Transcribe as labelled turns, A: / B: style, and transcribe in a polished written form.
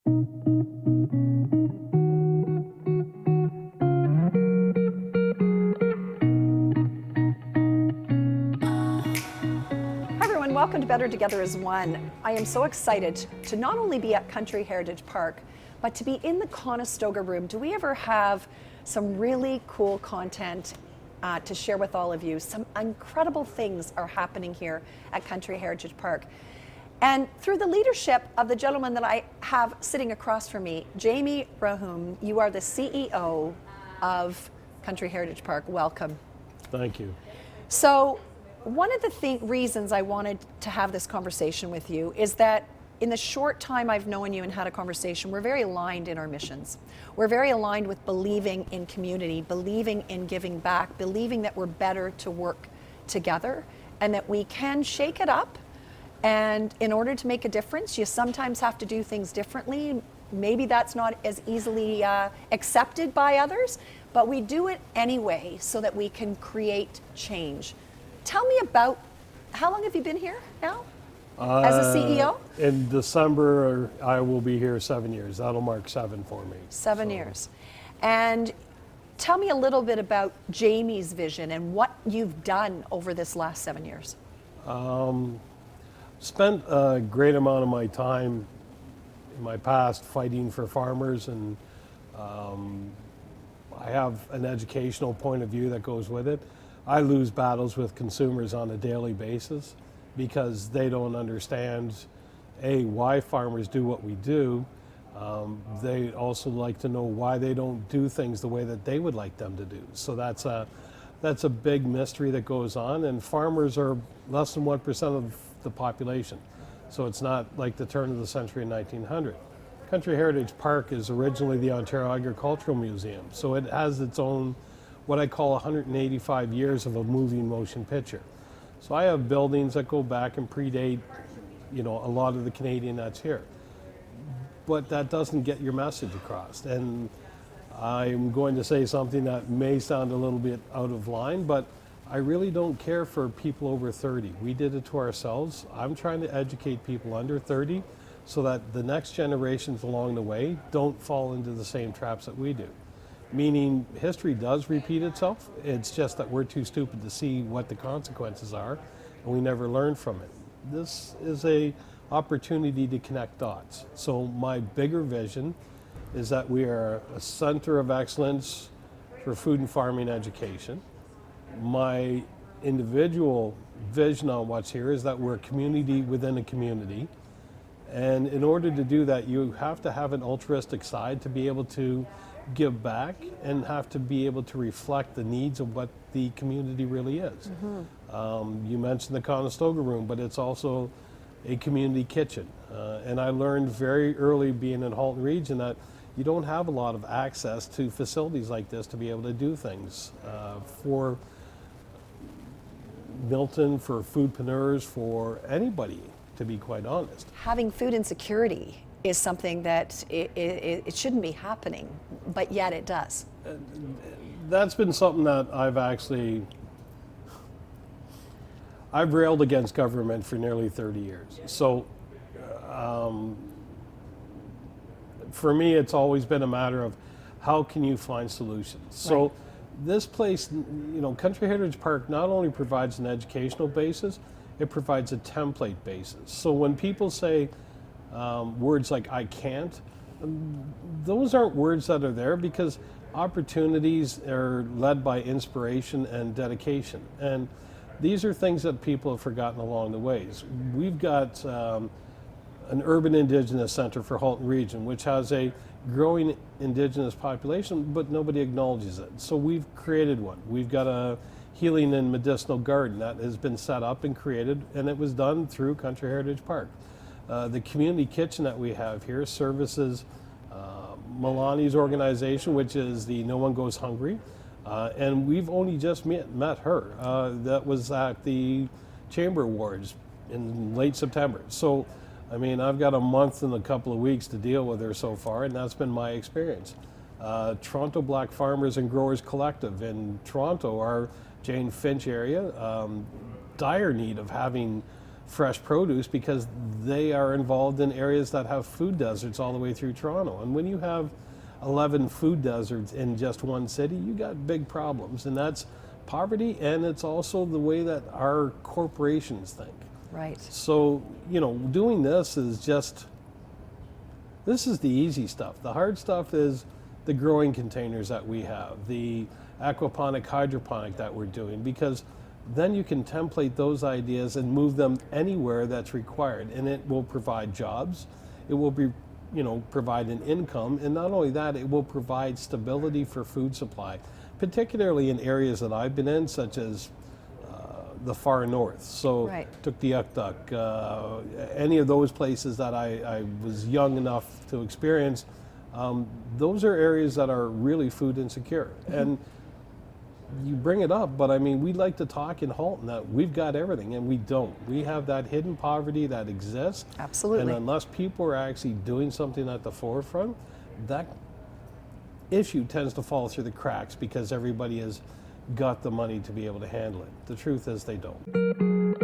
A: Welcome to Better Together as One. I am so excited to not only be at Country Heritage Park, but to be in the Conestoga room. Do we ever have some really cool content to share with all of you? Some incredible things are happening here at Country Heritage Park. And through the leadership of the gentleman that I have sitting across from me, Jamie Rahum, you are the CEO of Country Heritage Park. Welcome.
B: Thank you.
A: So, one of the reasons I wanted to have this conversation with you is that in the short time I've known you and had a conversation, we're very aligned in our missions. We're very aligned with believing in community, believing in giving back, believing that we're better to work together and that we can shake it up. And in order to make a difference, you sometimes have to do things differently. Maybe that's not as easily accepted by others, but we do it anyway so that we can create change. Tell me about, how long have you been here now as a CEO?
B: In December, I will be here 7 years. That'll mark 7 for me.
A: 7 years. And tell me a little bit about Jamie's vision and what you've done over this last 7 years.
B: Spent a great amount of my time in my past fighting for farmers, and I have an educational point of view that goes with it. I lose battles with consumers on a daily basis because they don't understand, A, why farmers do what we do. They also like to know why they don't do things the way that they would like them to do. So that's a big mystery that goes on, and farmers are less than 1% of the population. So it's not like the turn of the century in 1900. Country Heritage Park is originally the Ontario Agricultural Museum, so it has its own what I call 185 years of a moving motion picture. So I have buildings that go back and predate, a lot of the Canadian that's here. But that doesn't get your message across. And I'm going to say something that may sound a little bit out of line, but I really don't care for people over 30. We did it to ourselves. I'm trying to educate people under 30 so that the next generations along the way don't fall into the same traps that we do. Meaning history does repeat itself. It's just that we're too stupid to see what the consequences are, and we never learn from it. This is a opportunity to connect dots. So my bigger vision is that we are a center of excellence for food and farming education. My individual vision on what's here is that we're a community within a community. And in order to do that, you have to have an altruistic side to be able to give back and have to be able to reflect the needs of what the community really is. Mm-hmm. You mentioned the Conestoga room, but it's also a community kitchen. And I learned very early being in Halton region that you don't have a lot of access to facilities like this to be able to do things for Milton, for foodpreneurs, for anybody, to be quite honest.
A: Having food insecurity is something that it shouldn't be happening, but yet it does.
B: That's been something that I've railed against government for nearly 30 years. So for me, it's always been a matter of how can you find solutions. So right. This place, Country Heritage Park not only provides an educational basis, it provides a template basis. So when people say, words like I can't, those aren't words that are there because opportunities are led by inspiration and dedication. And these are things that people have forgotten along the ways. We've got an urban Indigenous center for Halton region, which has a growing Indigenous population, but nobody acknowledges it. So we've created one. We've got a healing and medicinal garden that has been set up and created, and it was done through Country Heritage Park. The community kitchen that we have here services Milani's organization, which is the No One Goes Hungry, and we've only just met her. That was at the Chamber Awards in late September. So, I mean, I've got a month and a couple of weeks to deal with her so far, and that's been my experience. Toronto Black Farmers and Growers Collective in Toronto, our Jane Finch area, dire need of having fresh produce because they are involved in areas that have food deserts all the way through Toronto. And when you have 11 food deserts in just one city, you got big problems. And that's poverty, and it's also the way that our corporations think.
A: Right.
B: So, doing this is this is the easy stuff. The hard stuff is the growing containers that we have, the aquaponic, hydroponic that we're doing, because then you can template those ideas and move them anywhere that's required, and it will provide jobs. It will be, provide an income, and not only that, it will provide stability for food supply, particularly in areas that I've been in, such as the far north. So
A: Right.
B: Tuktoyaktuk, any of those places that I was young enough to experience, those are areas that are really food insecure. And you bring it up, but I mean, we like to talk in Halton that we've got everything, and we don't. We have that hidden poverty that exists.
A: Absolutely.
B: And unless people are actually doing something at the forefront, that issue tends to fall through the cracks because everybody has got the money to be able to handle it. The truth is they don't.